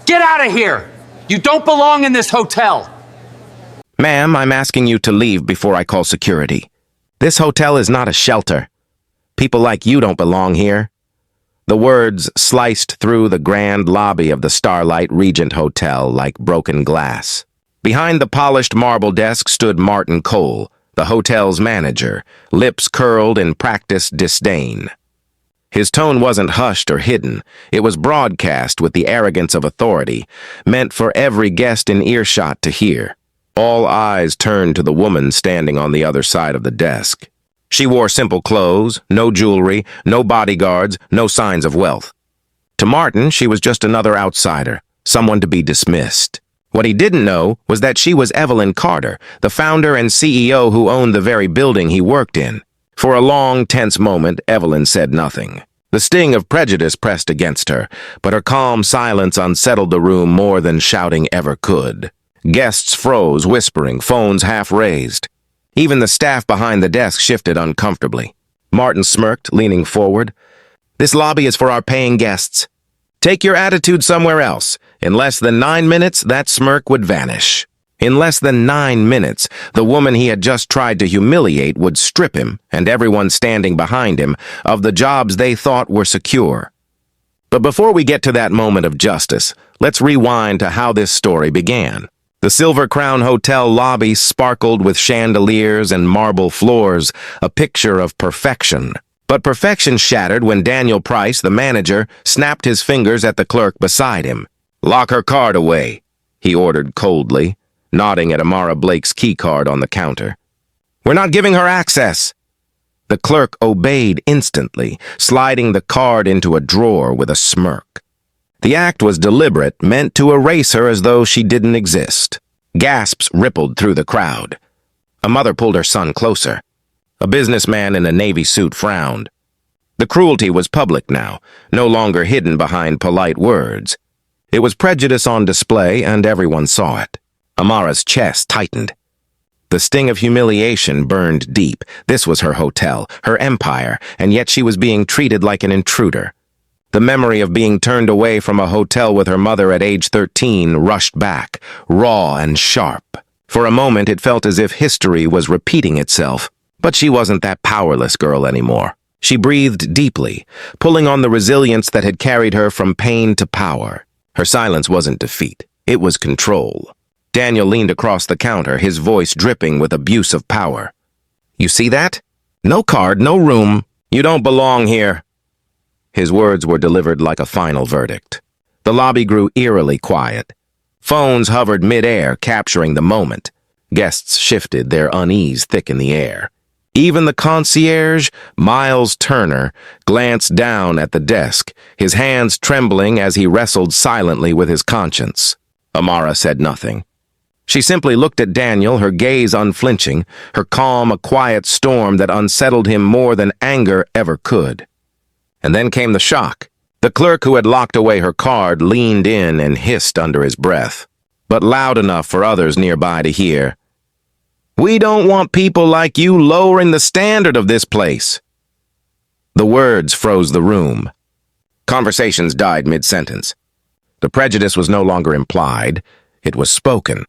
Get out of here! You don't belong in this hotel! Ma'am, I'm asking you to leave before I call security. This hotel is not a shelter. People like you don't belong here. The words sliced through the grand lobby of the Starlight Regent Hotel like broken glass. Behind the polished marble desk stood Martin Cole, the hotel's manager, lips curled in practiced disdain. His tone wasn't hushed or hidden. It was broadcast with the arrogance of authority, meant for every guest in earshot to hear. All eyes turned to the woman standing on the other side of the desk. She wore simple clothes, no jewelry, no bodyguards, no signs of wealth. To Martin, she was just another outsider, someone to be dismissed. What he didn't know was that she was Evelyn Carter, the founder and CEO who owned the very building he worked in. For a long, tense moment, Evelyn said nothing. The sting of prejudice pressed against her, but her calm silence unsettled the room more than shouting ever could. Guests froze, whispering, phones half raised. Even the staff behind the desk shifted uncomfortably. Martin smirked, leaning forward. "This lobby is for our paying guests. Take your attitude somewhere else. In less than 9 minutes, that smirk would vanish." In less than 9 minutes, the woman he had just tried to humiliate would strip him, and everyone standing behind him, of the jobs they thought were secure. But before we get to that moment of justice, let's rewind to how this story began. The Silver Crown Hotel lobby sparkled with chandeliers and marble floors, a picture of perfection. But perfection shattered when Daniel Price, the manager, snapped his fingers at the clerk beside him. "Lock her card away," he ordered coldly, nodding at Amara Blake's keycard on the counter. "We're not giving her access." The clerk obeyed instantly, sliding the card into a drawer with a smirk. The act was deliberate, meant to erase her as though she didn't exist. Gasps rippled through the crowd. A mother pulled her son closer. A businessman in a navy suit frowned. The cruelty was public now, no longer hidden behind polite words. It was prejudice on display, and everyone saw it. Amara's chest tightened. The sting of humiliation burned deep. This was her hotel, her empire, and yet she was being treated like an intruder. The memory of being turned away from a hotel with her mother at age 13 rushed back, raw and sharp. For a moment, it felt as if history was repeating itself. But she wasn't that powerless girl anymore. She breathed deeply, pulling on the resilience that had carried her from pain to power. Her silence wasn't defeat. It was control. Daniel leaned across the counter, his voice dripping with abuse of power. "You see that? No card, no room. You don't belong here." His words were delivered like a final verdict. The lobby grew eerily quiet. Phones hovered mid-air, capturing the moment. Guests shifted, their unease thick in the air. Even the concierge, Miles Turner, glanced down at the desk, his hands trembling as he wrestled silently with his conscience. Amara said nothing. She simply looked at Daniel, her gaze unflinching, her calm a quiet storm that unsettled him more than anger ever could. And then came the shock. The clerk who had locked away her card leaned in and hissed under his breath, but loud enough for others nearby to hear. "We don't want people like you lowering the standard of this place." The words froze the room. Conversations died mid-sentence. The prejudice was no longer implied. It was spoken.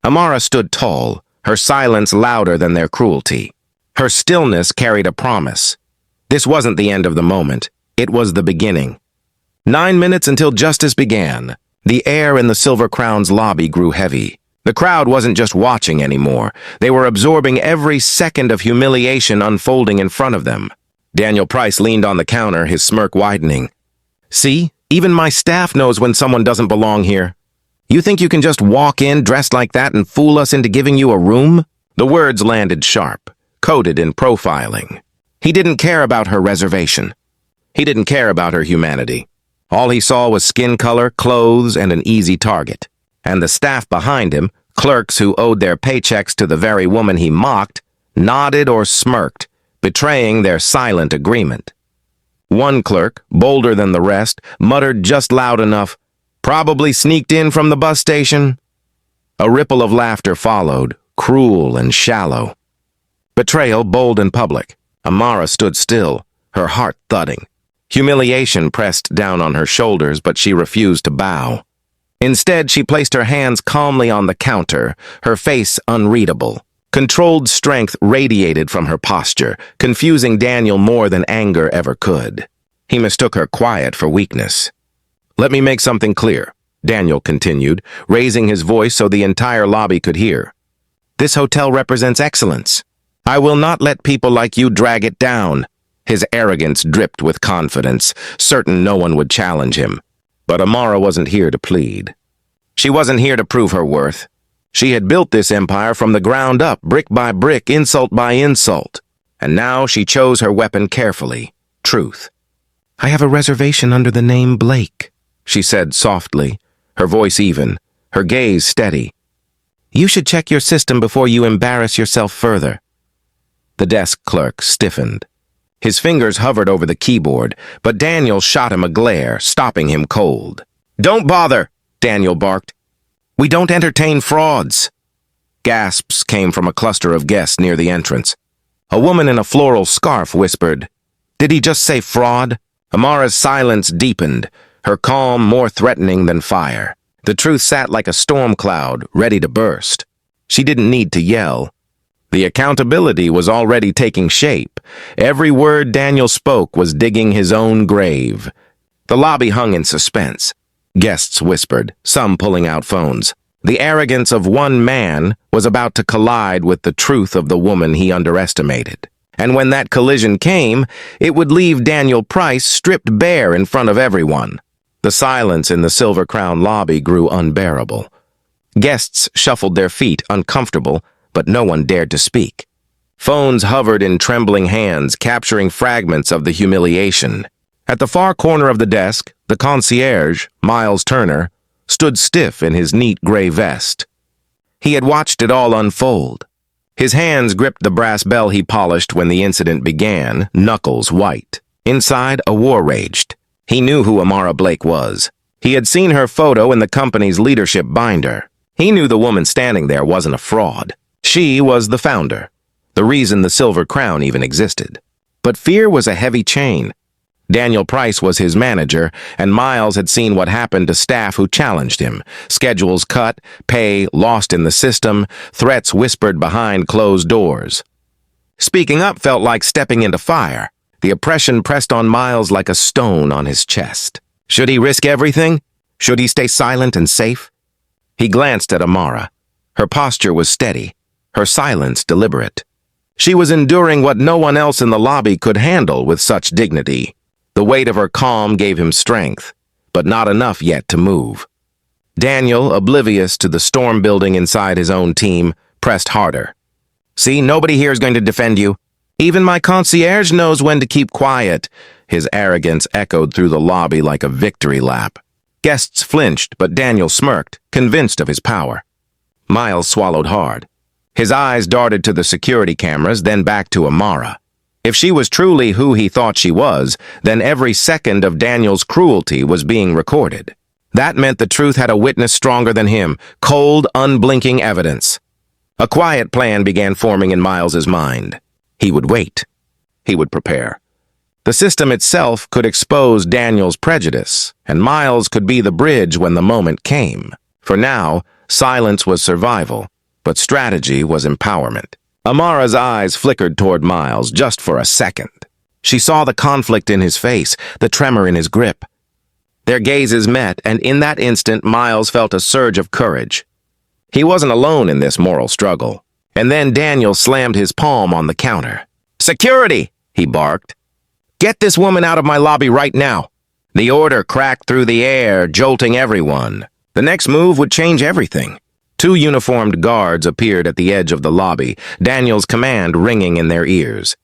Amara stood tall, her silence louder than their cruelty. Her stillness carried a promise. This wasn't the end of the moment. It was the beginning. 9 minutes until justice began. The air in the Silver Crown's lobby grew heavy. The crowd wasn't just watching anymore. They were absorbing every second of humiliation unfolding in front of them. Daniel Price leaned on the counter, his smirk widening. "See, even my staff knows when someone doesn't belong here. You think you can just walk in dressed like that and fool us into giving you a room?" The words landed sharp, coded in profiling. He didn't care about her reservation. He didn't care about her humanity. All he saw was skin color, clothes, and an easy target. And the staff behind him, clerks who owed their paychecks to the very woman he mocked, nodded or smirked, betraying their silent agreement. One clerk, bolder than the rest, muttered just loud enough, "Probably sneaked in from the bus station." A ripple of laughter followed, cruel and shallow. Betrayal bold and public. Amara stood still, her heart thudding. Humiliation pressed down on her shoulders, but she refused to bow. Instead, she placed her hands calmly on the counter, her face unreadable. Controlled strength radiated from her posture, confusing Daniel more than anger ever could. He mistook her quiet for weakness. "Let me make something clear," Daniel continued, raising his voice so the entire lobby could hear. "This hotel represents excellence. I will not let people like you drag it down." His arrogance dripped with confidence, certain no one would challenge him. But Amara wasn't here to plead. She wasn't here to prove her worth. She had built this empire from the ground up, brick by brick, insult by insult. And now she chose her weapon carefully. Truth. "I have a reservation under the name Blake," she said softly, her voice even, her gaze steady. "You should check your system before you embarrass yourself further." The desk clerk stiffened. His fingers hovered over the keyboard, but Daniel shot him a glare, stopping him cold. "Don't bother," Daniel barked. "We don't entertain frauds." Gasps came from a cluster of guests near the entrance. A woman in a floral scarf whispered, "Did he just say fraud?" Amara's silence deepened, her calm more threatening than fire. The truth sat like a storm cloud, ready to burst. She didn't need to yell. The accountability was already taking shape. Every word Daniel spoke was digging his own grave. The lobby hung in suspense. Guests whispered, some pulling out phones. The arrogance of one man was about to collide with the truth of the woman he underestimated. And when that collision came, it would leave Daniel Price stripped bare in front of everyone. The silence in the Silver Crown lobby grew unbearable. Guests shuffled their feet, uncomfortable, but no one dared to speak. Phones hovered in trembling hands, capturing fragments of the humiliation. At the far corner of the desk, the concierge, Miles Turner, stood stiff in his neat gray vest. He had watched it all unfold. His hands gripped the brass bell he polished when the incident began, knuckles white. Inside, a war raged. He knew who Amara Blake was. He had seen her photo in the company's leadership binder. He knew the woman standing there wasn't a fraud. She was the founder, the reason the Silver Crown even existed. But fear was a heavy chain. Daniel Price was his manager, and Miles had seen what happened to staff who challenged him. Schedules cut, pay lost in the system, threats whispered behind closed doors. Speaking up felt like stepping into fire. The oppression pressed on Miles like a stone on his chest. Should he risk everything? Should he stay silent and safe? He glanced at Amara. Her posture was steady, her silence deliberate. She was enduring what no one else in the lobby could handle with such dignity. The weight of her calm gave him strength, but not enough yet to move. Daniel, oblivious to the storm building inside his own team, pressed harder. "See, nobody here is going to defend you. Even my concierge knows when to keep quiet." His arrogance echoed through the lobby like a victory lap. Guests flinched, but Daniel smirked, convinced of his power. Miles swallowed hard. His eyes darted to the security cameras, then back to Amara. If she was truly who he thought she was, then every second of Daniel's cruelty was being recorded. That meant the truth had a witness stronger than him, cold, unblinking evidence. A quiet plan began forming in Miles's mind. He would wait. He would prepare. The system itself could expose Daniel's prejudice, and Miles could be the bridge when the moment came. For now, silence was survival, but strategy was empowerment. Amara's eyes flickered toward Miles just for a second. She saw the conflict in his face, the tremor in his grip. Their gazes met, and in that instant, Miles felt a surge of courage. He wasn't alone in this moral struggle. And then Daniel slammed his palm on the counter. "Security!" he barked. "Get this woman out of my lobby right now." The order cracked through the air, jolting everyone. The next move would change everything. 2 uniformed guards appeared at the edge of the lobby, Daniel's command ringing in their ears.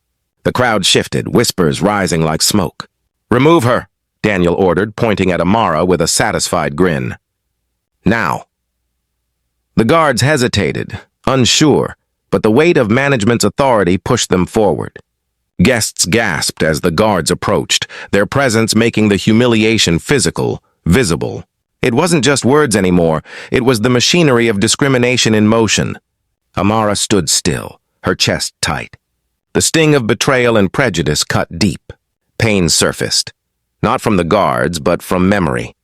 The crowd shifted, whispers rising like smoke. "Remove her," Daniel ordered, pointing at Amara with a satisfied grin. "Now." The guards hesitated, unsure, but the weight of management's authority pushed them forward. Guests gasped as the guards approached, their presence making the humiliation physical, visible. It wasn't just words anymore, it was the machinery of discrimination in motion. Amara stood still, her chest tight. The sting of betrayal and prejudice cut deep. Pain surfaced, not from the guards, but from memory.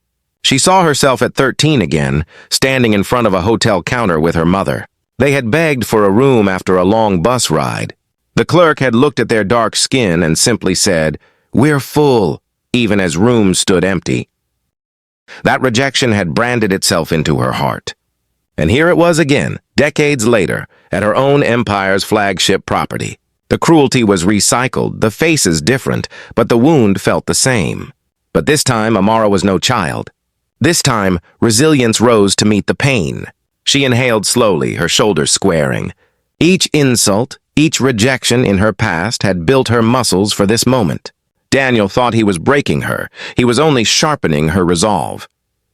She saw herself at 13 again, standing in front of a hotel counter with her mother. They had begged for a room after a long bus ride. The clerk had looked at their dark skin and simply said, "We're full," even as rooms stood empty. That rejection had branded itself into her heart. And here it was again, decades later, at her own empire's flagship property. The cruelty was recycled, the faces different, but the wound felt the same. But this time, Amara was no child. This time, resilience rose to meet the pain. She inhaled slowly, her shoulders squaring. Each insult, each rejection in her past had built her muscles for this moment. Daniel thought he was breaking her. He was only sharpening her resolve.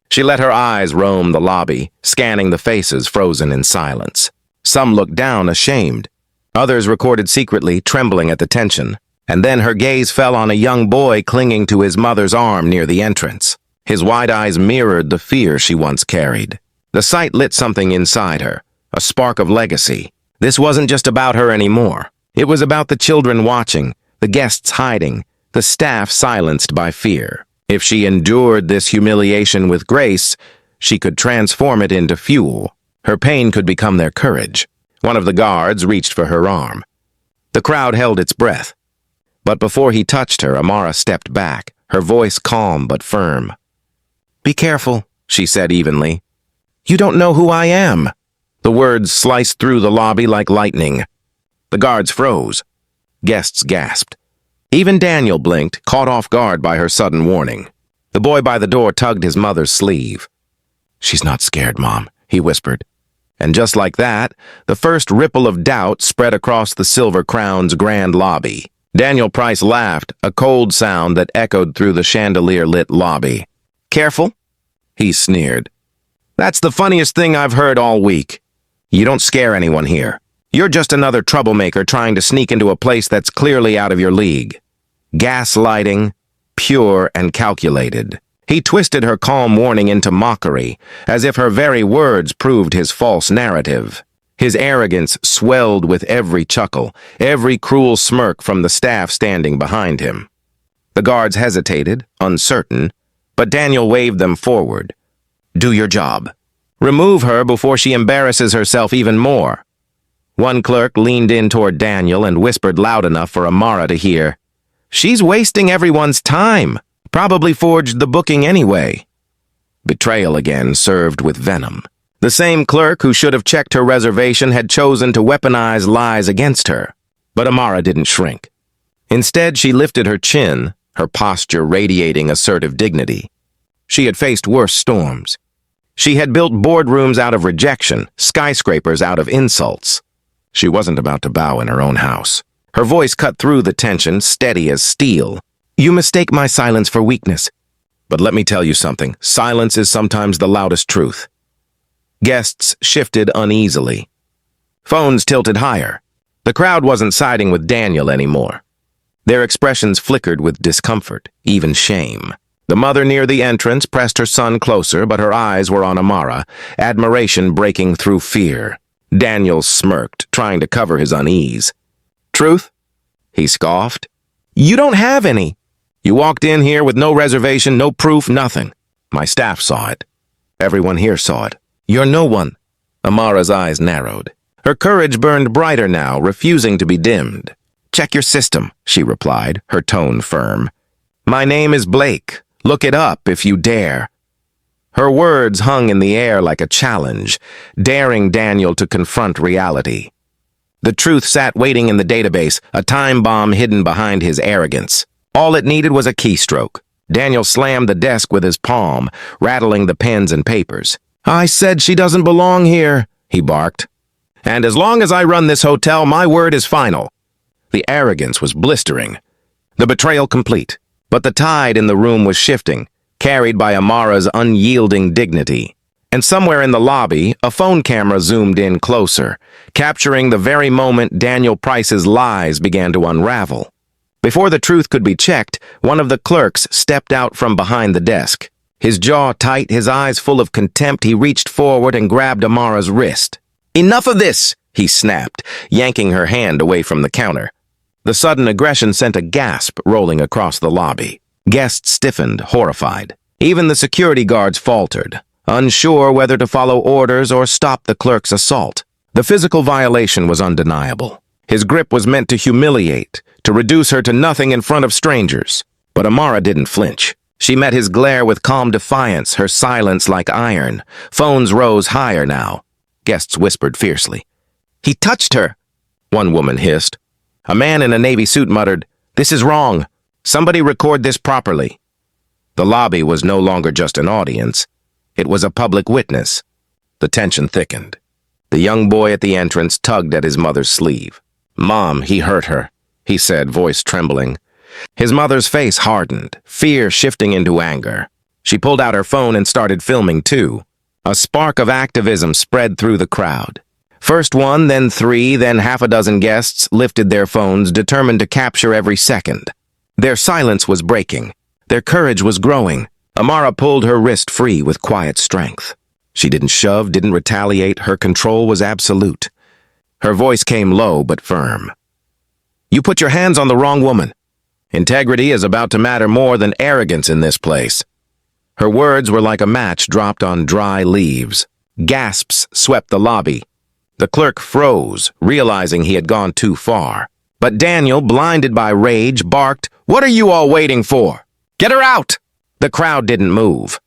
She let her eyes roam the lobby, scanning the faces frozen in silence. Some looked down, ashamed. Others recorded secretly, trembling at the tension. And then her gaze fell on a young boy clinging to his mother's arm near the entrance. His wide eyes mirrored the fear she once carried. The sight lit something inside her, a spark of legacy. This wasn't just about her anymore. It was about the children watching, the guests hiding, the staff silenced by fear. If she endured this humiliation with grace, she could transform it into fuel. Her pain could become their courage. One of the guards reached for her arm. The crowd held its breath. But before he touched her, Amara stepped back, her voice calm but firm. "Be careful," she said evenly. "You don't know who I am." The words sliced through the lobby like lightning. The guards froze. Guests gasped. Even Daniel blinked, caught off guard by her sudden warning. The boy by the door tugged his mother's sleeve. "She's not scared, Mom," he whispered. And just like that, the first ripple of doubt spread across the Silver Crown's grand lobby. Daniel Price laughed, a cold sound that echoed through the chandelier-lit lobby. "Careful?" He sneered. "That's the funniest thing I've heard all week. You don't scare anyone here. You're just another troublemaker trying to sneak into a place that's clearly out of your league. Gaslighting, pure and calculated." He twisted her calm warning into mockery, as if her very words proved his false narrative. His arrogance swelled with every chuckle, every cruel smirk from the staff standing behind him. The guards hesitated, uncertain, but Daniel waved them forward. "Do your job. Remove her before she embarrasses herself even more." One clerk leaned in toward Daniel and whispered loud enough for Amara to hear. "She's wasting everyone's time. Probably forged the booking anyway." Betrayal again served with venom. The same clerk who should have checked her reservation had chosen to weaponize lies against her. But Amara didn't shrink. Instead, she lifted her chin, her posture radiating assertive dignity. She had faced worse storms. She had built boardrooms out of rejection, skyscrapers out of insults. She wasn't about to bow in her own house. Her voice cut through the tension, steady as steel. "You mistake my silence for weakness. But let me tell you something. Silence is sometimes the loudest truth." Guests shifted uneasily. Phones tilted higher. The crowd wasn't siding with Daniel anymore. Their expressions flickered with discomfort, even shame. The mother near the entrance pressed her son closer, but her eyes were on Amara, admiration breaking through fear. Daniel smirked, trying to cover his unease. "Truth?" he scoffed. "You don't have any. You walked in here with no reservation, no proof, nothing. My staff saw it. Everyone here saw it. You're no one." Amara's eyes narrowed. Her courage burned brighter now, refusing to be dimmed. "Check your system," she replied, her tone firm. "My name is Blake. Look it up if you dare." Her words hung in the air like a challenge, daring Daniel to confront reality. The truth sat waiting in the database, a time bomb hidden behind his arrogance. All it needed was a keystroke. Daniel slammed the desk with his palm, rattling the pens and papers. "I said she doesn't belong here," he barked. "And as long as I run this hotel, my word is final." The arrogance was blistering. The betrayal complete. But the tide in the room was shifting, carried by Amara's unyielding dignity. And somewhere in the lobby, a phone camera zoomed in closer, capturing the very moment Daniel Price's lies began to unravel. Before the truth could be checked, one of the clerks stepped out from behind the desk. His jaw tight, his eyes full of contempt, he reached forward and grabbed Amara's wrist. "Enough of this!" he snapped, yanking her hand away from the counter. The sudden aggression sent a gasp rolling across the lobby. Guests stiffened, horrified. Even the security guards faltered, unsure whether to follow orders or stop the clerk's assault. The physical violation was undeniable. His grip was meant to humiliate, to reduce her to nothing in front of strangers. But Amara didn't flinch. She met his glare with calm defiance, her silence like iron. Phones rose higher now. Guests whispered fiercely. "He touched her," one woman hissed. A man in a navy suit muttered, "This is wrong. Somebody record this properly." The lobby was no longer just an audience. It was a public witness. The tension thickened. The young boy at the entrance tugged at his mother's sleeve. "Mom, he hurt her," he said, voice trembling. His mother's face hardened, fear shifting into anger. She pulled out her phone and started filming too. A spark of activism spread through the crowd. First one, then three, then half a dozen guests lifted their phones, determined to capture every second. Their silence was breaking. Their courage was growing. Amara pulled her wrist free with quiet strength. She didn't shove, didn't retaliate. Her control was absolute. Her voice came low but firm. "You put your hands on the wrong woman. Integrity is about to matter more than arrogance in this place." Her words were like a match dropped on dry leaves. Gasps swept the lobby. The clerk froze, realizing he had gone too far. But Daniel, blinded by rage, barked, "What are you all waiting for? Get her out!" The crowd didn't move.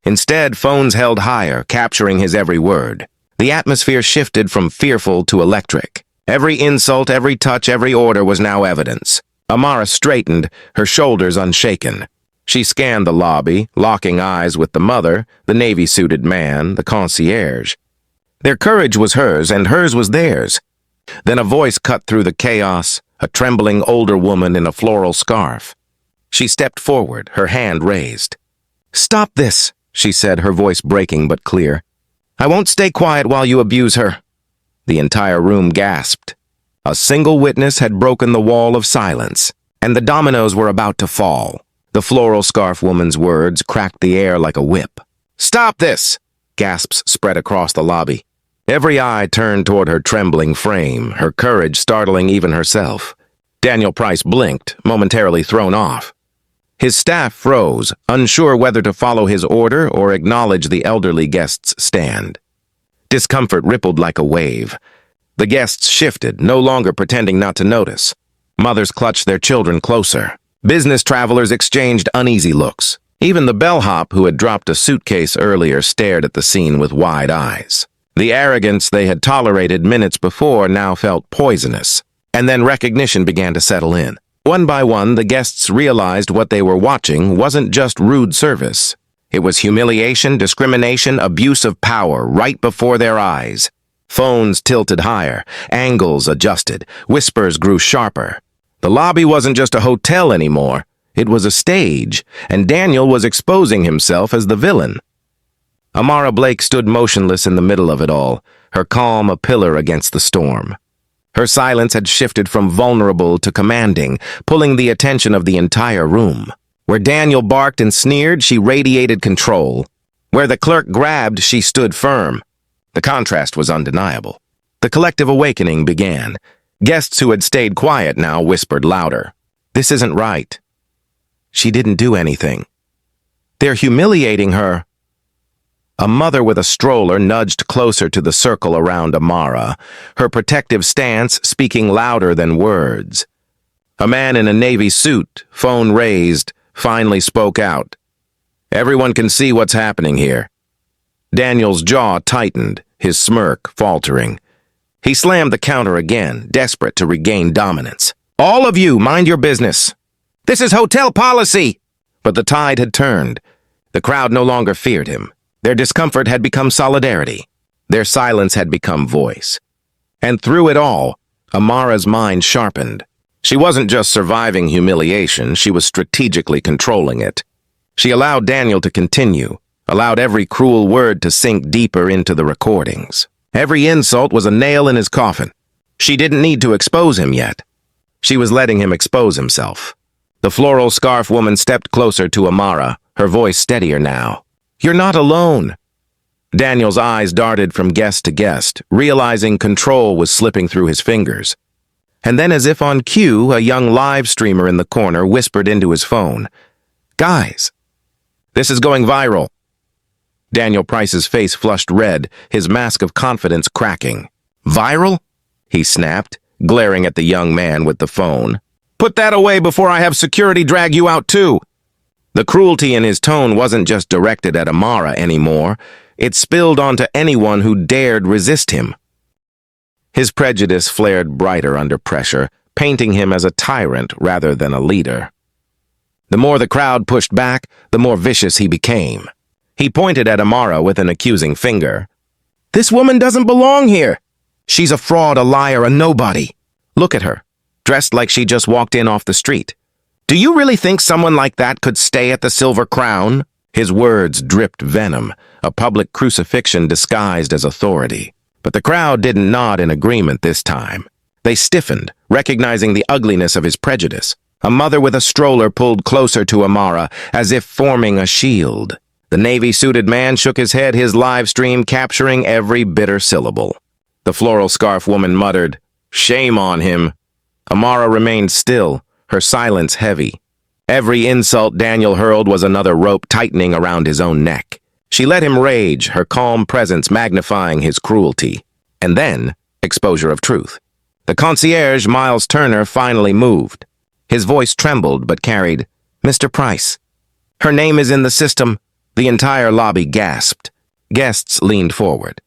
Instead, phones held higher, capturing his every word. The atmosphere shifted from fearful to electric. Every insult, every touch, every order was now evidence. Amara straightened, her shoulders unshaken. She scanned the lobby, locking eyes with the mother, the navy-suited man, the concierge. Their courage was hers, and hers was theirs. Then a voice cut through the chaos, a trembling older woman in a floral scarf. She stepped forward, her hand raised. "Stop this," she said, her voice breaking but clear. "I won't stay quiet while you abuse her." The entire room gasped. A single witness had broken the wall of silence, and the dominoes were about to fall. The floral scarf woman's words cracked the air like a whip. "Stop this!" Gasps spread across the lobby. Every eye turned toward her trembling frame, her courage startling even herself. Daniel Price blinked, momentarily thrown off. His staff froze, unsure whether to follow his order or acknowledge the elderly guest's stand. Discomfort rippled like a wave. The guests shifted, no longer pretending not to notice. Mothers clutched their children closer. Business travelers exchanged uneasy looks. Even the bellhop who had dropped a suitcase earlier stared at the scene with wide eyes. The arrogance they had tolerated minutes before now felt poisonous. And then recognition began to settle in. One by one, the guests realized what they were watching wasn't just rude service. It was humiliation, discrimination, abuse of power right before their eyes. Phones tilted higher, angles adjusted, whispers grew sharper. The lobby wasn't just a hotel anymore. It was a stage, and Daniel was exposing himself as the villain. Amara Blake stood motionless in the middle of it all, her calm a pillar against the storm. Her silence had shifted from vulnerable to commanding, pulling the attention of the entire room. Where Daniel barked and sneered, she radiated control. Where the clerk grabbed, she stood firm. The contrast was undeniable. The collective awakening began. Guests who had stayed quiet now whispered louder. "This isn't right. She didn't do anything. They're humiliating her." A mother with a stroller nudged closer to the circle around Amara, her protective stance speaking louder than words. A man in a navy suit, phone raised, finally spoke out. "Everyone can see what's happening here." Daniel's jaw tightened, his smirk faltering. He slammed the counter again, desperate to regain dominance. "All of you, mind your business. This is hotel policy!" But the tide had turned. The crowd no longer feared him. Their discomfort had become solidarity. Their silence had become voice. And through it all, Amara's mind sharpened. She wasn't just surviving humiliation, she was strategically controlling it. She allowed Daniel to continue, allowed every cruel word to sink deeper into the recordings. Every insult was a nail in his coffin. She didn't need to expose him yet. She was letting him expose himself. The floral scarf woman stepped closer to Amara, her voice steadier now. "You're not alone." Daniel's eyes darted from guest to guest, realizing control was slipping through his fingers. And then, as if on cue, a young live streamer in the corner whispered into his phone, "Guys, This is going viral. Daniel Price's face flushed red, his mask of confidence cracking. Viral? He snapped, glaring at the young man with the phone. Put that away before I have security drag you out too. The cruelty in his tone wasn't just directed at Amara anymore. It spilled onto anyone who dared resist him. His prejudice flared brighter under pressure, painting him as a tyrant rather than a leader. The more the crowd pushed back, the more vicious he became. He pointed at Amara with an accusing finger. This woman doesn't belong here. She's a fraud, a liar, a nobody. Look at her, dressed like she just walked in off the street. Do you really think someone like that could stay at the Silver Crown? His words dripped venom, a public crucifixion disguised as authority. But the crowd didn't nod in agreement this time. They stiffened, recognizing the ugliness of his prejudice. A mother with a stroller pulled closer to Amara, as if forming a shield. The navy-suited man shook his head, his live stream capturing every bitter syllable. The floral scarf woman muttered, "Shame on him." Amara remained still, her silence heavy. Every insult Daniel hurled was another rope tightening around his own neck. She let him rage, her calm presence magnifying his cruelty. And then, exposure of truth. The concierge, Miles Turner, finally moved. His voice trembled but carried, "Mr. Price. Her name is in the system." The entire lobby gasped. Guests leaned forward.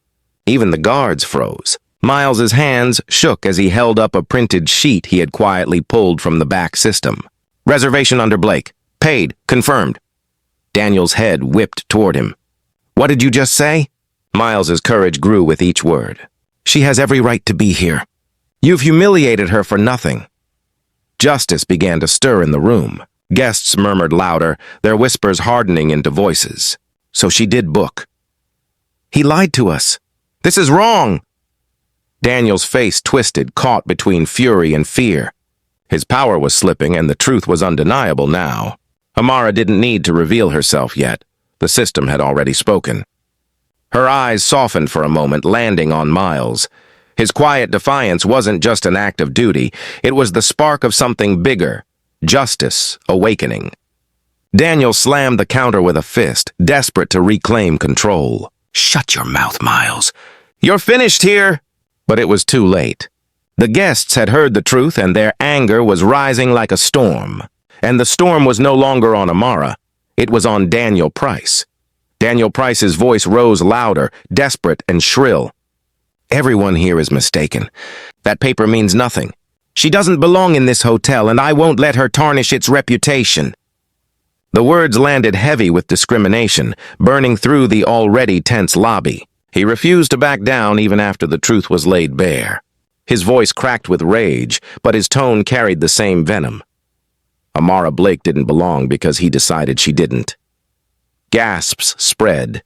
Even the guards froze. Miles's hands shook as he held up a printed sheet he had quietly pulled from the back system. Reservation under Blake. Paid. Confirmed. Daniel's head whipped toward him. What did you just say? Miles's courage grew with each word. She has every right to be here. You've humiliated her for nothing. Justice began to stir in the room. Guests murmured louder, their whispers hardening into voices. So she did book. He lied to us. This is wrong. Daniel's face twisted, caught between fury and fear. His power was slipping, and the truth was undeniable now. Amara didn't need to reveal herself yet. The system had already spoken. Her eyes softened for a moment, landing on Miles. His quiet defiance wasn't just an act of duty. It was the spark of something bigger. Justice awakening. Daniel slammed the counter with a fist, desperate to reclaim control. Shut your mouth, Miles. You're finished here. But it was too late. The guests had heard the truth, and their anger was rising like a storm. And the storm was no longer on Amara. It was on Daniel Price. Daniel Price's voice rose louder, desperate and shrill. Everyone here is mistaken. That paper means nothing. She doesn't belong in this hotel, and I won't let her tarnish its reputation. The words landed heavy with discrimination, burning through the already tense lobby. He refused to back down even after the truth was laid bare. His voice cracked with rage, but his tone carried the same venom. Amara Blake didn't belong because he decided she didn't. Gasps spread.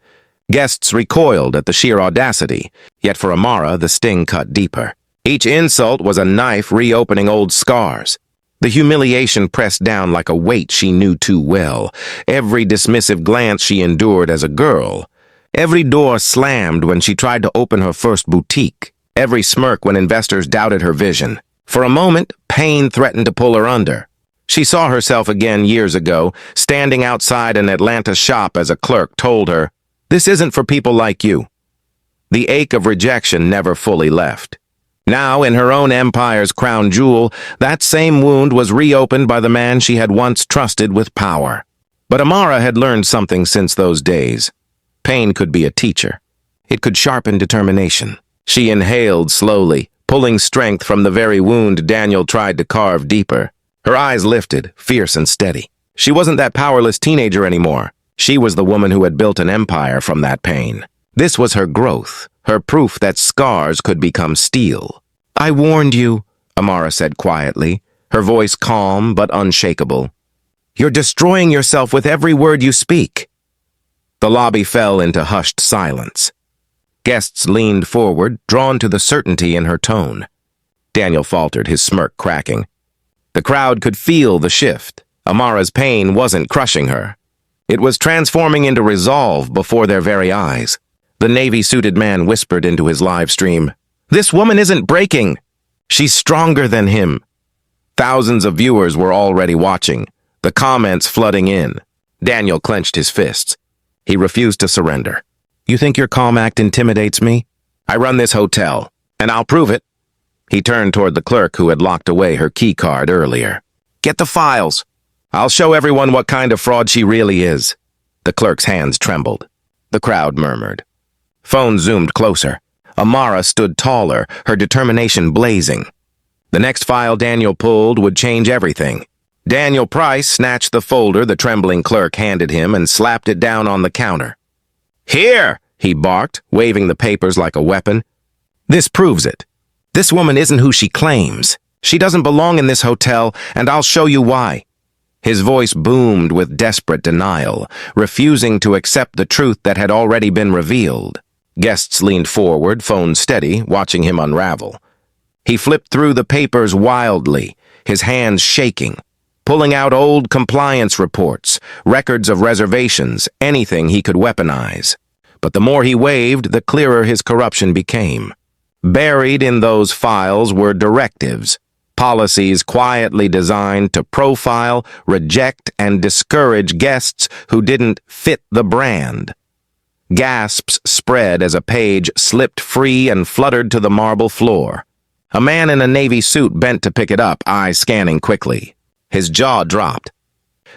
Guests recoiled at the sheer audacity, yet for Amara the sting cut deeper. Each insult was a knife reopening old scars. The humiliation pressed down like a weight she knew too well. Every dismissive glance she endured as a girl. Every door slammed when she tried to open her first boutique. Every smirk when investors doubted her vision. For a moment, pain threatened to pull her under. She saw herself again years ago, standing outside an Atlanta shop as a clerk told her, "This isn't for people like you." The ache of rejection never fully left. Now, in her own empire's crown jewel, that same wound was reopened by the man she had once trusted with power. But Amara had learned something since those days. Pain could be a teacher. It could sharpen determination. She inhaled slowly, pulling strength from the very wound Daniel tried to carve deeper. Her eyes lifted, fierce and steady. She wasn't that powerless teenager anymore. She was the woman who had built an empire from that pain. This was her growth, her proof that scars could become steel. "I warned you," Amara said quietly, her voice calm but unshakable. "You're destroying yourself with every word you speak." The lobby fell into hushed silence. Guests leaned forward, drawn to the certainty in her tone. Daniel faltered, his smirk cracking. The crowd could feel the shift. Amara's pain wasn't crushing her. It was transforming into resolve before their very eyes. The navy-suited man whispered into his live stream, "This woman isn't breaking. She's stronger than him." Thousands of viewers were already watching, the comments flooding in. Daniel clenched his fists. He refused to surrender. You think your calm act intimidates me? I run this hotel, and I'll prove it. He turned toward the clerk who had locked away her key card earlier. Get the files. I'll show everyone what kind of fraud she really is. The clerk's hands trembled. The crowd murmured. Phone zoomed closer. Amara stood taller, her determination blazing. The next file Daniel pulled would change everything. Daniel Price snatched the folder the trembling clerk handed him and slapped it down on the counter. Here, he barked, waving the papers like a weapon. This proves it. This woman isn't who she claims. She doesn't belong in this hotel, and I'll show you why. His voice boomed with desperate denial, refusing to accept the truth that had already been revealed. Guests leaned forward, phone steady, watching him unravel. He flipped through the papers wildly, his hands shaking, pulling out old compliance reports, records of reservations, anything he could weaponize. But the more he waved, the clearer his corruption became. Buried in those files were directives, policies quietly designed to profile, reject, and discourage guests who didn't fit the brand. Gasps spread as a page slipped free and fluttered to the marble floor. A man in a navy suit bent to pick it up, eyes scanning quickly. His jaw dropped.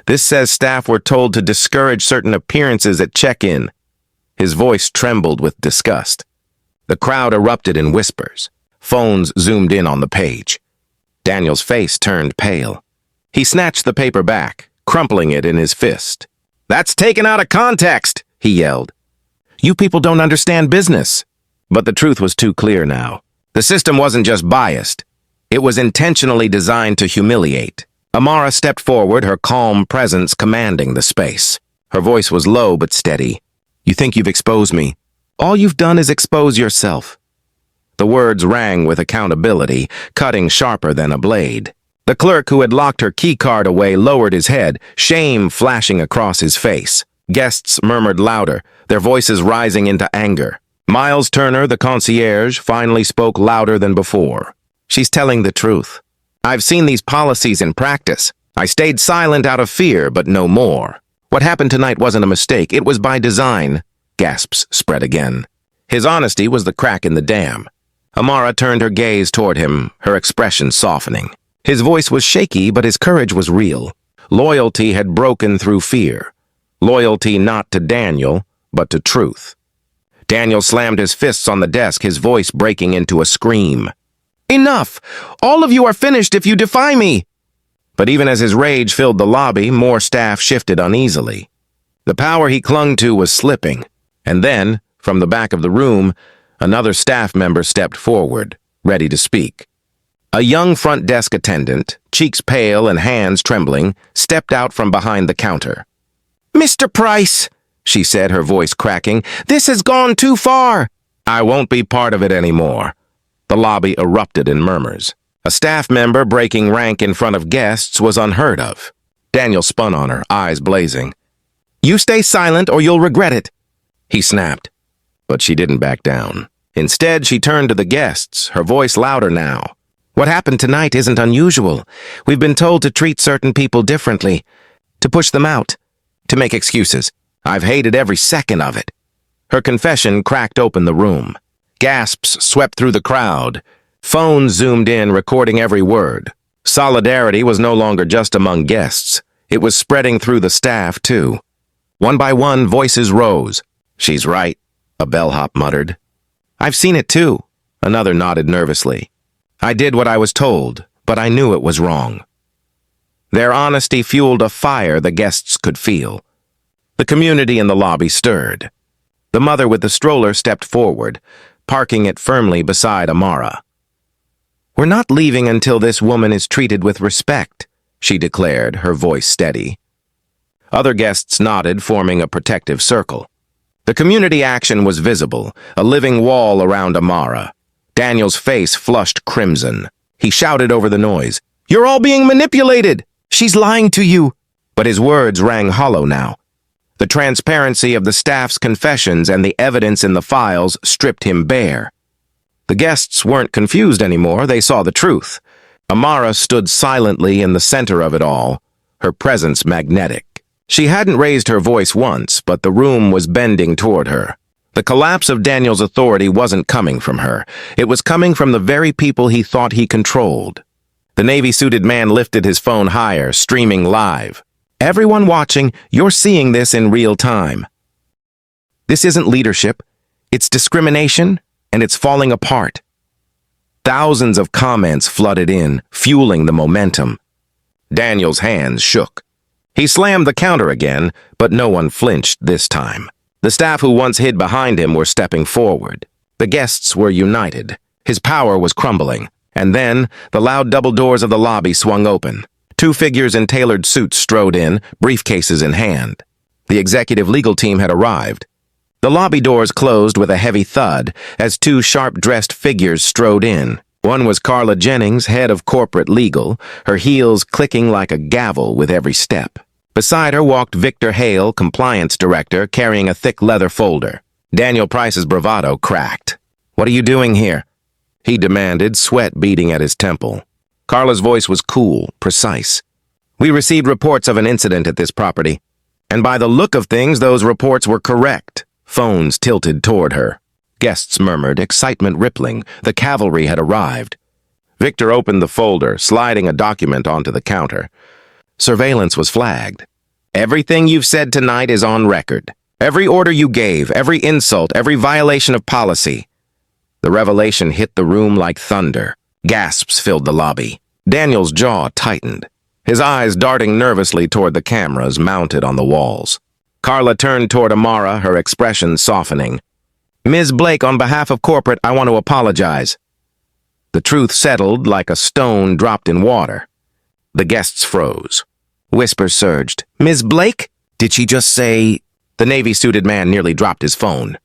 This says staff were told to discourage certain appearances at check-in. His voice trembled with disgust. The crowd erupted in whispers. Phones zoomed in on the page. Daniel's face turned pale. He snatched the paper back, crumpling it in his fist. That's taken out of context, he yelled. You people don't understand business. But the truth was too clear now. The system wasn't just biased. It was intentionally designed to humiliate. Amara stepped forward, her calm presence commanding the space. Her voice was low but steady. You think you've exposed me. All you've done is expose yourself. The words rang with accountability, cutting sharper than a blade. The clerk who had locked her key card away lowered his head, shame flashing across his face. Guests murmured louder, their voices rising into anger. Miles Turner, the concierge, finally spoke louder than before. She's telling the truth. I've seen these policies in practice. I stayed silent out of fear, but no more. What happened tonight wasn't a mistake. It was by design. Gasps spread again. His honesty was the crack in the dam. Amara turned her gaze toward him, her expression softening. His voice was shaky, but his courage was real. Loyalty had broken through fear. Loyalty not to Daniel, but to truth. Daniel slammed his fists on the desk, his voice breaking into a scream. Enough! All of you are finished if you defy me! But even as his rage filled the lobby, more staff shifted uneasily. The power he clung to was slipping, and then, from the back of the room, another staff member stepped forward, ready to speak. A young front desk attendant, cheeks pale and hands trembling, stepped out from behind the counter. Mr. Price, she said, her voice cracking, this has gone too far. I won't be part of it anymore. The lobby erupted in murmurs. A staff member breaking rank in front of guests was unheard of. Daniel spun on her, eyes blazing. You stay silent or you'll regret it, he snapped. But she didn't back down. Instead, she turned to the guests, her voice louder now. What happened tonight isn't unusual. We've been told to treat certain people differently, to push them out, to make excuses. I've hated every second of it. Her confession cracked open the room. Gasps swept through the crowd. Phones zoomed in, recording every word. Solidarity was no longer just among guests. It was spreading through the staff, too. One by one, voices rose. She's right, a bellhop muttered. I've seen it, too, another nodded nervously. I did what I was told, but I knew it was wrong. Their honesty fueled a fire the guests could feel. The community in the lobby stirred. The mother with the stroller stepped forward, parking it firmly beside Amara. We're not leaving until this woman is treated with respect, she declared, her voice steady. Other guests nodded, forming a protective circle. The community action was visible, a living wall around Amara. Daniel's face flushed crimson. He shouted over the noise, You're all being manipulated! She's lying to you! But his words rang hollow now. The transparency of the staff's confessions and the evidence in the files stripped him bare. The guests weren't confused anymore, they saw the truth. Amara stood silently in the center of it all, her presence magnetic. She hadn't raised her voice once, but the room was bending toward her. The collapse of Daniel's authority wasn't coming from her. It was coming from the very people he thought he controlled. The navy-suited man lifted his phone higher, streaming live. Everyone watching, you're seeing this in real time. This isn't leadership. It's discrimination, and it's falling apart. Thousands of comments flooded in, fueling the momentum. Daniel's hands shook. He slammed the counter again, but no one flinched this time. The staff who once hid behind him were stepping forward. The guests were united. His power was crumbling. And then, the loud double doors of the lobby swung open. Two figures in tailored suits strode in, briefcases in hand. The executive legal team had arrived. The lobby doors closed with a heavy thud as two sharp-dressed figures strode in. One was Carla Jennings, head of corporate legal, her heels clicking like a gavel with every step. Beside her walked Victor Hale, compliance director, carrying a thick leather folder. Daniel Price's bravado cracked. "What are you doing here?" he demanded, sweat beading at his temple. Carla's voice was cool, precise. "We received reports of an incident at this property, and by the look of things, those reports were correct." Phones tilted toward her. Guests murmured, excitement rippling. The cavalry had arrived. Victor opened the folder, sliding a document onto the counter. Surveillance was flagged. "Everything you've said tonight is on record. Every order you gave, every insult, every violation of policy." The revelation hit the room like thunder. Gasps filled the lobby. Daniel's jaw tightened, his eyes darting nervously toward the cameras mounted on the walls. Carla turned toward Amara, her expression softening. "Ms. Blake, on behalf of corporate, I want to apologize." The truth settled like a stone dropped in water. The guests froze. Whispers surged. "Ms. Blake? Did she just say—" The navy-suited man nearly dropped his phone.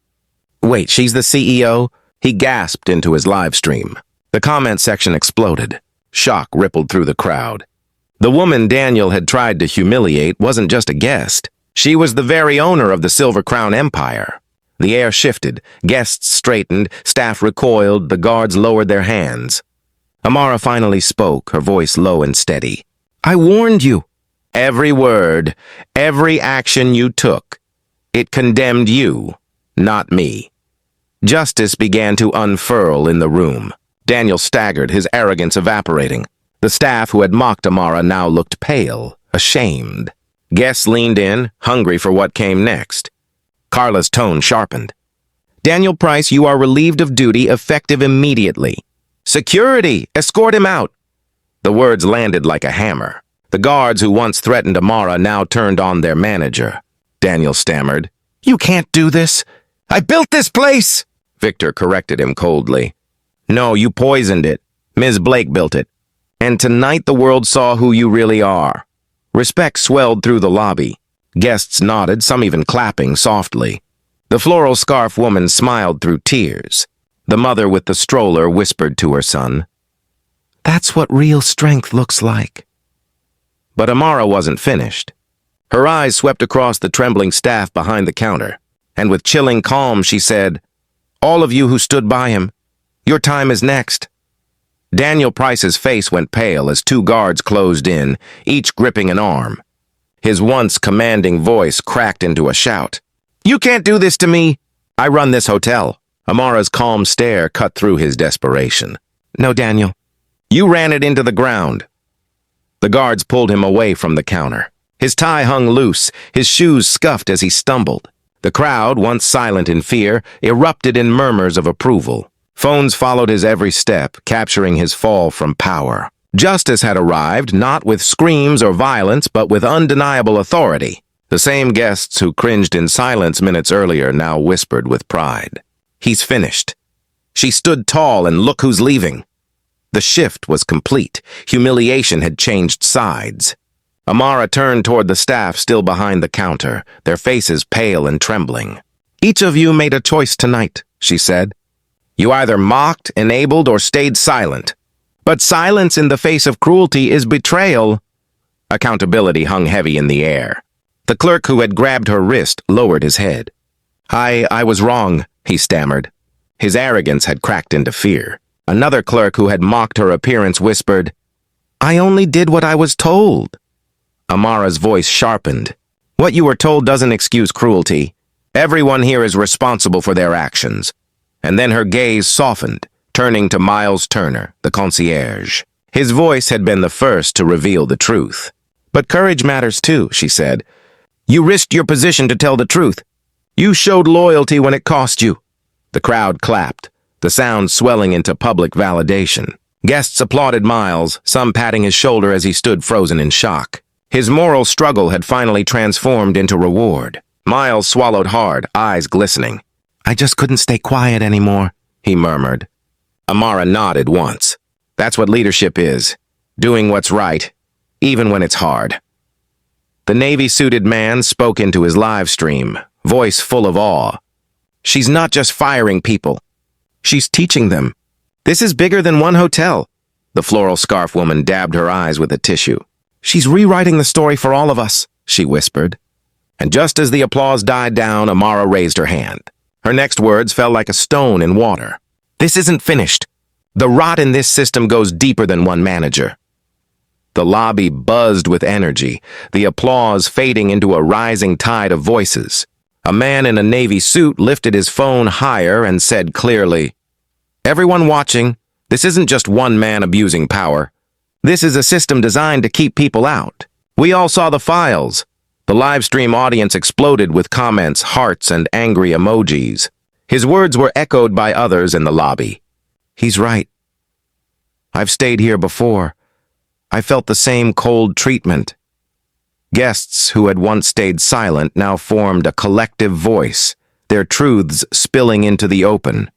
"Wait, she's the CEO?" He gasped into his live stream. The comment section exploded. Shock rippled through the crowd. The woman Daniel had tried to humiliate wasn't just a guest. She was the very owner of the Silver Crown Empire. The air shifted. Guests straightened, staff recoiled, the guards lowered their hands. Amara finally spoke, her voice low and steady. "I warned you." "Every word, every action you took. It condemned you, not me." Justice began to unfurl in the room. Daniel staggered, his arrogance evaporating. The staff who had mocked Amara now looked pale, ashamed. Guests leaned in, hungry for what came next. Carla's tone sharpened. "Daniel Price, you are relieved of duty, effective immediately. Security! Escort him out!" The words landed like a hammer. The guards who once threatened Amara now turned on their manager. Daniel stammered. "You can't do this. I built this place!" Victor corrected him coldly. "No, you poisoned it. Ms. Blake built it. And tonight the world saw who you really are." Respect swelled through the lobby. Guests nodded, some even clapping softly. The floral scarf woman smiled through tears. The mother with the stroller whispered to her son, "That's what real strength looks like." But Amara wasn't finished. Her eyes swept across the trembling staff behind the counter, and with chilling calm she said, "All of you who stood by him, your time is next." Daniel Price's face went pale as two guards closed in, each gripping an arm. His once commanding voice cracked into a shout. "You can't do this to me! I run this hotel." Amara's calm stare cut through his desperation. "No, Daniel. You ran it into the ground." The guards pulled him away from the counter. His tie hung loose, his shoes scuffed as he stumbled. The crowd, once silent in fear, erupted in murmurs of approval. Phones followed his every step, capturing his fall from power. Justice had arrived, not with screams or violence, but with undeniable authority. The same guests who cringed in silence minutes earlier now whispered with pride. "He's finished." She stood tall, and look who's leaving. The shift was complete. Humiliation had changed sides. Amara turned toward the staff still behind the counter, their faces pale and trembling. "Each of you made a choice tonight," she said. "You either mocked, enabled, or stayed silent. But silence in the face of cruelty is betrayal." Accountability hung heavy in the air. The clerk who had grabbed her wrist lowered his head. I was wrong," he stammered. His arrogance had cracked into fear. Another clerk who had mocked her appearance whispered, "I only did what I was told." Amara's voice sharpened. What you were told doesn't excuse cruelty. Everyone here is responsible for their actions. And then her gaze softened, turning to Miles Turner, the concierge. His voice had been the first to reveal the truth. But courage matters too, she said. You risked your position to tell the truth. You showed loyalty when it cost you. The crowd clapped, the sound swelling into public validation. Guests applauded Miles, some patting his shoulder as he stood frozen in shock. His moral struggle had finally transformed into reward. Miles swallowed hard, eyes glistening. I just couldn't stay quiet anymore, he murmured. Amara nodded once. That's what leadership is, doing what's right, even when it's hard. The navy-suited man spoke into his live stream, voice full of awe. She's not just firing people. She's teaching them. This is bigger than one hotel. The floral scarf woman dabbed her eyes with a tissue. She's rewriting the story for all of us, she whispered. And just as the applause died down, Amara raised her hand. Her next words fell like a stone in water. This isn't finished. The rot in this system goes deeper than one manager. The lobby buzzed with energy, the applause fading into a rising tide of voices. A man in a navy suit lifted his phone higher and said clearly, Everyone watching, this isn't just one man abusing power. This is a system designed to keep people out. We all saw the files. The live stream audience exploded with comments, hearts, and angry emojis. His words were echoed by others in the lobby. He's right. I've stayed here before. I felt the same cold treatment. Guests who had once stayed silent now formed a collective voice, their truths spilling into the open.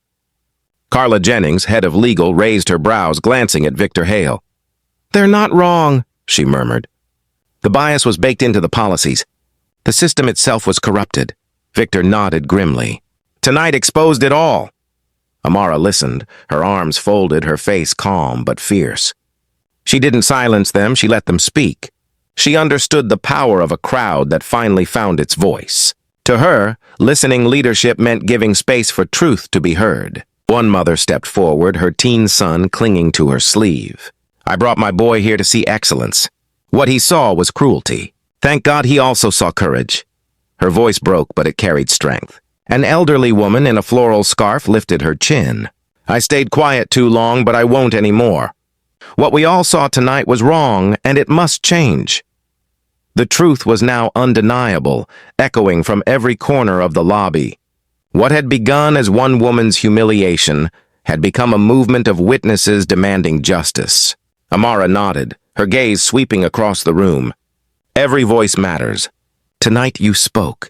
Carla Jennings, head of legal, raised her brows, glancing at Victor Hale. They're not wrong, she murmured. The bias was baked into the policies. The system itself was corrupted. Victor nodded grimly. Tonight exposed it all. Amara listened, her arms folded, her face calm but fierce. She didn't silence them, she let them speak. She understood the power of a crowd that finally found its voice. To her, listening leadership meant giving space for truth to be heard. One mother stepped forward, her teen son clinging to her sleeve. I brought my boy here to see excellence. What he saw was cruelty. Thank God he also saw courage. Her voice broke, but it carried strength. An elderly woman in a floral scarf lifted her chin. I stayed quiet too long, but I won't anymore. What we all saw tonight was wrong, and it must change. The truth was now undeniable, echoing from every corner of the lobby. What had begun as one woman's humiliation had become a movement of witnesses demanding justice. Amara nodded, her gaze sweeping across the room. Every voice matters. Tonight you spoke,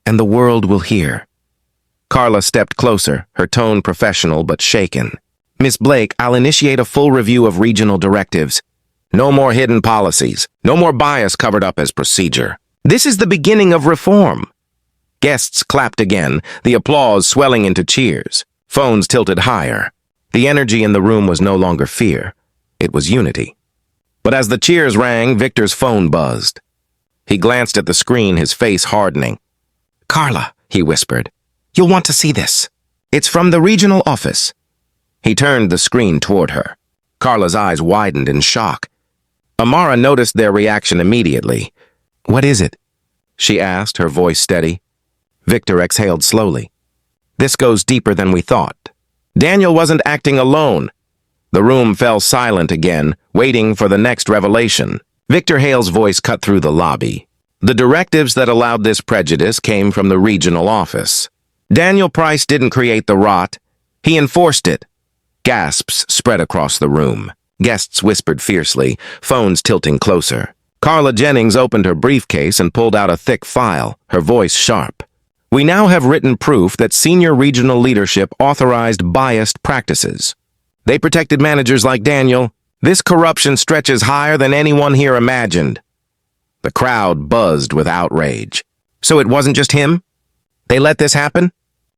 and the world will hear. Carla stepped closer, her tone professional but shaken. Miss Blake, I'll initiate a full review of regional directives. No more hidden policies. No more bias covered up as procedure. This is the beginning of reform. Guests clapped again, the applause swelling into cheers. Phones tilted higher. The energy in the room was no longer fear. It was unity. But as the cheers rang, Victor's phone buzzed. He glanced at the screen, his face hardening. Carla, he whispered, you'll want to see this. It's from the regional office. He turned the screen toward her. Carla's eyes widened in shock. Amara noticed their reaction immediately. What is it? She asked, her voice steady. Victor exhaled slowly. This goes deeper than we thought. Daniel wasn't acting alone. The room fell silent again, waiting for the next revelation. Victor Hale's voice cut through the lobby. The directives that allowed this prejudice came from the regional office. Daniel Price didn't create the rot. He enforced it. Gasps spread across the room. Guests whispered fiercely, phones tilting closer. Carla Jennings opened her briefcase and pulled out a thick file, her voice sharp. We now have written proof that senior regional leadership authorized biased practices. They protected managers like Daniel. This corruption stretches higher than anyone here imagined. The crowd buzzed with outrage. So it wasn't just him? They let this happen?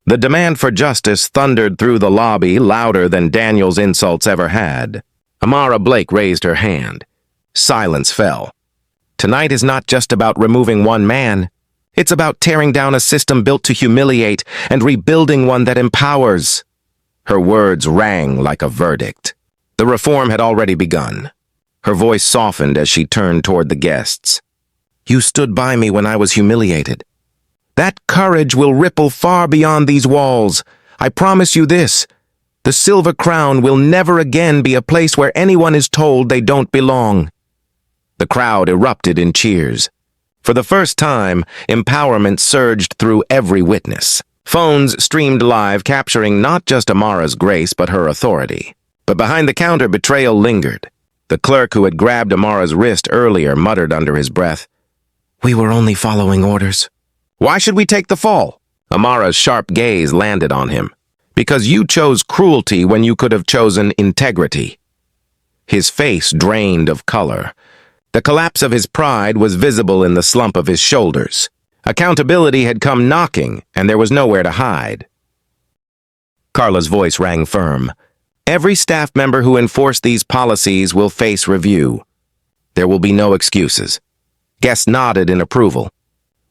The demand for justice thundered through the lobby louder than Daniel's insults ever had. Amara Blake raised her hand. Silence fell. Tonight is not just about removing one man. It's about tearing down a system built to humiliate and rebuilding one that empowers. Her words rang like a verdict. The reform had already begun. Her voice softened as she turned toward the guests. You stood by me when I was humiliated. That courage will ripple far beyond these walls. I promise you this. The Silver Crown will never again be a place where anyone is told they don't belong." The crowd erupted in cheers. For the first time, empowerment surged through every witness. Phones streamed live, capturing not just Amara's grace but her authority. But behind the counter, betrayal lingered. The clerk who had grabbed Amara's wrist earlier muttered under his breath, "We were only following orders." "Why should we take the fall?" Amara's sharp gaze landed on him. "Because you chose cruelty when you could have chosen integrity." His face drained of color. The collapse of his pride was visible in the slump of his shoulders. Accountability had come knocking, and there was nowhere to hide. Carla's voice rang firm. "Every staff member who enforced these policies will face review. There will be no excuses." Guests nodded in approval.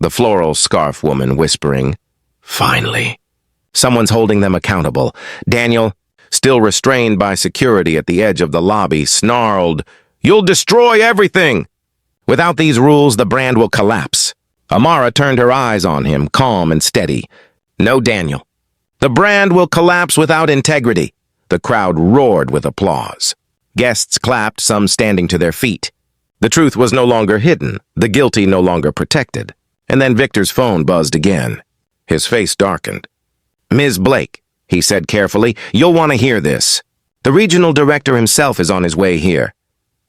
The floral scarf woman whispering, "Finally. Someone's holding them accountable." Daniel, still restrained by security at the edge of the lobby, snarled, "You'll destroy everything! Without these rules, the brand will collapse." Amara turned her eyes on him, calm and steady. "No, Daniel. The brand will collapse without integrity." The crowd roared with applause. Guests clapped, some standing to their feet. The truth was no longer hidden, the guilty no longer protected. And then Victor's phone buzzed again. His face darkened. "Ms. Blake," he said carefully, "you'll want to hear this. The regional director himself is on his way here."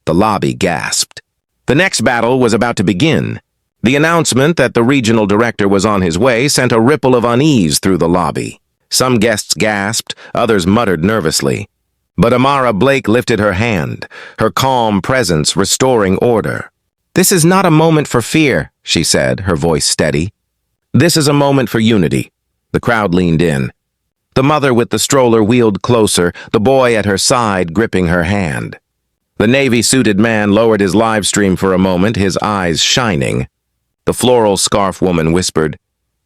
The lobby gasped. The next battle was about to begin. The announcement that the regional director was on his way sent a ripple of unease through the lobby. Some guests gasped, others muttered nervously. But Amara Blake lifted her hand, her calm presence restoring order. "This is not a moment for fear," she said, her voice steady. "This is a moment for unity." The crowd leaned in. The mother with the stroller wheeled closer, the boy at her side gripping her hand. The navy-suited man lowered his live stream for a moment, his eyes shining. The floral scarf woman whispered,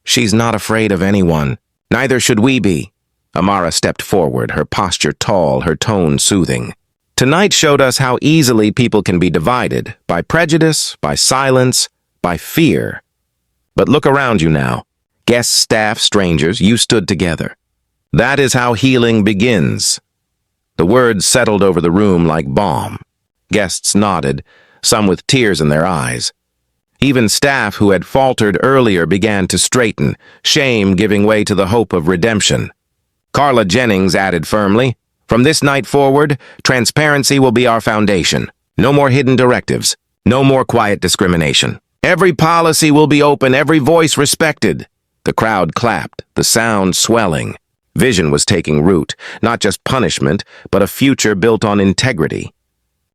"She's not afraid of anyone. Neither should we be." Amara stepped forward, her posture tall, her tone soothing. Tonight showed us how easily people can be divided, by prejudice, by silence, by fear. But look around you now. Guests, staff, strangers, you stood together. That is how healing begins. The words settled over the room like balm. Guests nodded, some with tears in their eyes. Even staff who had faltered earlier began to straighten, shame giving way to the hope of redemption. Carla Jennings added firmly, "From this night forward, transparency will be our foundation. No more hidden directives. No more quiet discrimination. Every policy will be open, every voice respected." The crowd clapped, the sound swelling. Vision was taking root, not just punishment, but a future built on integrity.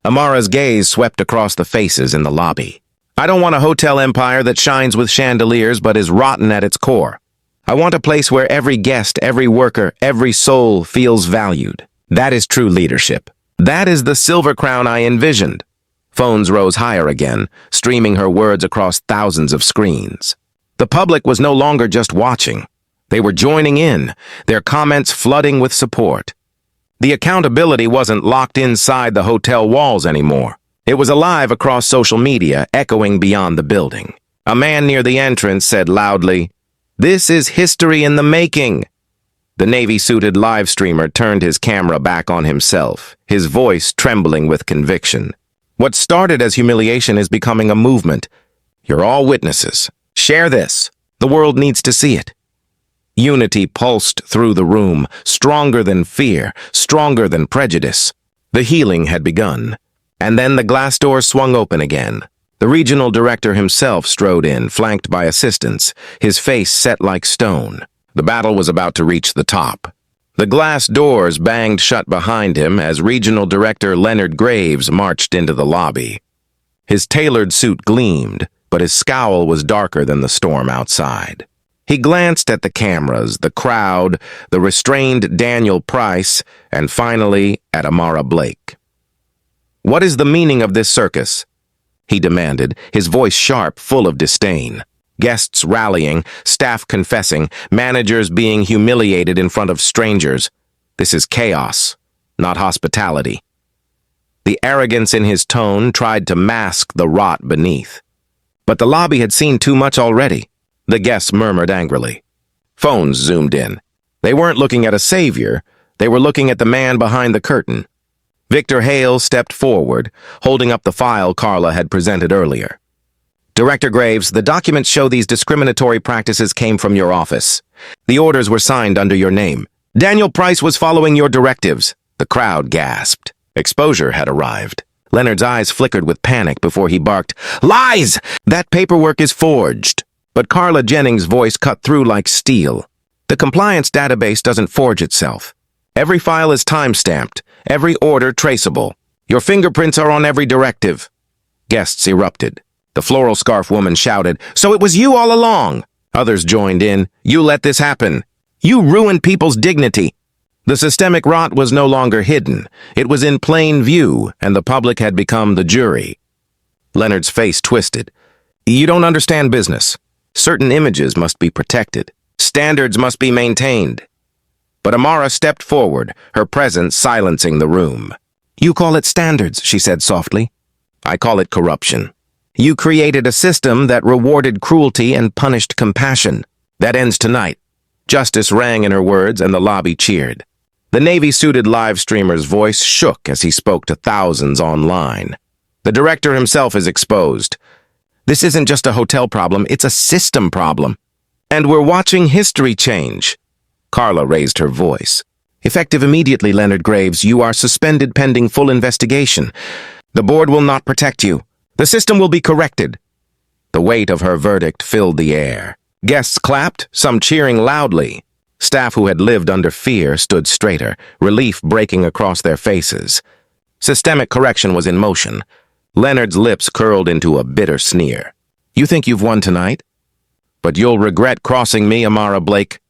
Amara's gaze swept across the faces in the lobby. "I don't want a hotel empire that shines with chandeliers but is rotten at its core. I want a place where every guest, every worker, every soul feels valued. That is true leadership. That is the Silver Crown I envisioned." Phones rose higher again, streaming her words across thousands of screens. The public was no longer just watching. They were joining in, their comments flooding with support. The accountability wasn't locked inside the hotel walls anymore. It was alive across social media, echoing beyond the building. A man near the entrance said loudly, "This is history in the making." The navy-suited live streamer turned his camera back on himself, his voice trembling with conviction. "What started as humiliation is becoming a movement. You're all witnesses. Share this. The world needs to see it." Unity pulsed through the room, stronger than fear, stronger than prejudice. The healing had begun. And then the glass door swung open again. The regional director himself strode in, flanked by assistants, his face set like stone. The battle was about to reach the top. The glass doors banged shut behind him as Regional Director Leonard Graves marched into the lobby. His tailored suit gleamed, but his scowl was darker than the storm outside. He glanced at the cameras, the crowd, the restrained Daniel Price, and finally at Amara Blake. "What is the meaning of this circus?" he demanded, his voice sharp, full of disdain. Guests rallying, staff confessing, managers being humiliated in front of strangers. This is chaos, not hospitality. The arrogance in his tone tried to mask the rot beneath. But the lobby had seen too much already. The guests murmured angrily. Phones zoomed in. They weren't looking at a savior. They were looking at the man behind the curtain. Victor Hale stepped forward, holding up the file Carla had presented earlier. Director Graves, the documents show these discriminatory practices came from your office. The orders were signed under your name. Daniel Price was following your directives. The crowd gasped. Exposure had arrived. Leonard's eyes flickered with panic before he barked, "Lies! That paperwork is forged." But Carla Jennings' voice cut through like steel. The compliance database doesn't forge itself. Every file is time-stamped, every order traceable. Your fingerprints are on every directive. Guests erupted. The floral scarf woman shouted, "So it was you all along!" Others joined in, "You let this happen. You ruined people's dignity." The systemic rot was no longer hidden. It was in plain view, and the public had become the jury. Leonard's face twisted. "You don't understand business. Certain images must be protected. Standards must be maintained." But Amara stepped forward, her presence silencing the room. "You call it standards," she said softly. "I call it corruption. You created a system that rewarded cruelty and punished compassion. That ends tonight." Justice rang in her words, and the lobby cheered. The Navy-suited live streamer's voice shook as he spoke to thousands online. "The director himself is exposed. This isn't just a hotel problem, it's a system problem. And we're watching history change." Carla raised her voice. "Effective immediately, Leonard Graves, you are suspended pending full investigation. The board will not protect you. The system will be corrected." The weight of her verdict filled the air. Guests clapped, some cheering loudly. Staff who had lived under fear stood straighter, relief breaking across their faces. Systemic correction was in motion. Leonard's lips curled into a bitter sneer. "You think you've won tonight? But you'll regret crossing me, Amara Blake."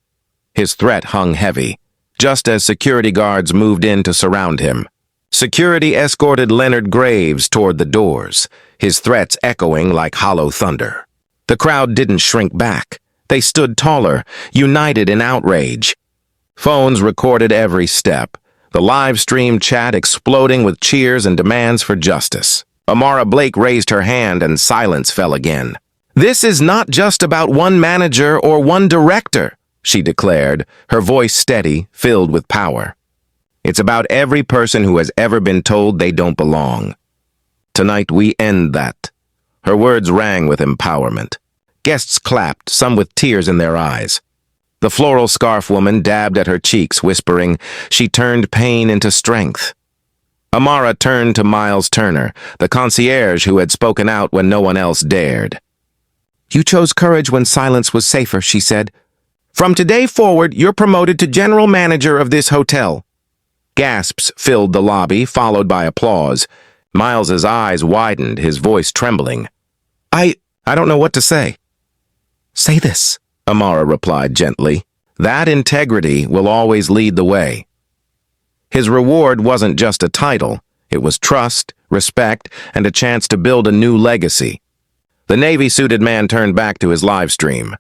His threat hung heavy, just as security guards moved in to surround him. Security escorted Leonard Graves toward the doors, his threats echoing like hollow thunder. The crowd didn't shrink back. They stood taller, united in outrage. Phones recorded every step, the live-stream chat exploding with cheers and demands for justice. Amara Blake raised her hand and silence fell again. "This is not just about one manager or one director," she declared, her voice steady, filled with power. "It's about every person who has ever been told they don't belong. Tonight we end that." Her words rang with empowerment. Guests clapped, some with tears in their eyes. The floral scarf woman dabbed at her cheeks, whispering, "She turned pain into strength." Amara turned to Miles Turner, the concierge who had spoken out when no one else dared. "You chose courage when silence was safer," she said. "From today forward, you're promoted to general manager of this hotel." Gasps filled the lobby, followed by applause. Miles's eyes widened, his voice trembling. I don't know what to say." "Say this," Amara replied gently. "That integrity will always lead the way." His reward wasn't just a title. It was trust, respect, and a chance to build a new legacy. The Navy-suited man turned back to his live stream.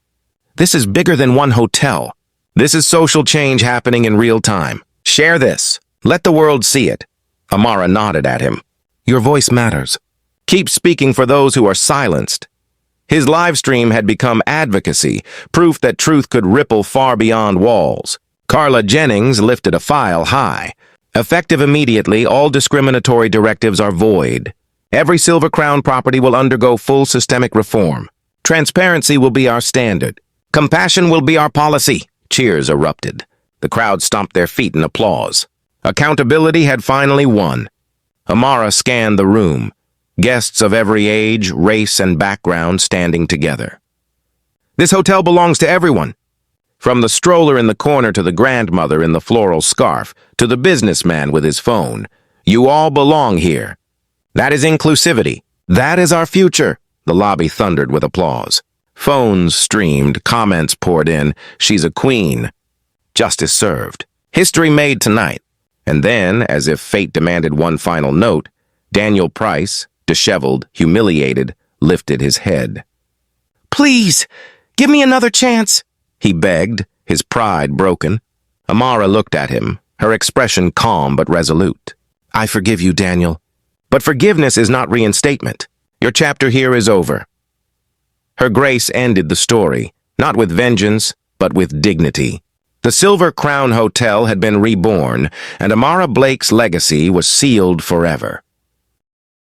"This is bigger than one hotel. This is social change happening in real time. Share this. Let the world see it." Amara nodded at him. "Your voice matters. Keep speaking for those who are silenced." His live stream had become advocacy, proof that truth could ripple far beyond walls. Carla Jennings lifted a file high. "Effective immediately, all discriminatory directives are void. Every Silver Crown property will undergo full systemic reform. Transparency will be our standard. Compassion will be our policy." Cheers erupted. The crowd stomped their feet in applause. Accountability had finally won. Amara scanned the room. Guests of every age, race, and background standing together. "This hotel belongs to everyone. From the stroller in the corner to the grandmother in the floral scarf, to the businessman with his phone. You all belong here. That is inclusivity. That is our future." The lobby thundered with applause. Phones streamed, comments poured in. "She's a queen." Justice served. History made tonight. And then, as if fate demanded one final note, Daniel Price, disheveled, humiliated, lifted his head. "Please, give me another chance," he begged, his pride broken. Amara looked at him, her expression calm but resolute. "I forgive you, Daniel. But forgiveness is not reinstatement. Your chapter here is over." Her grace ended the story, not with vengeance, but with dignity. The Silver Crown Hotel had been reborn, and Amara Blake's legacy was sealed forever.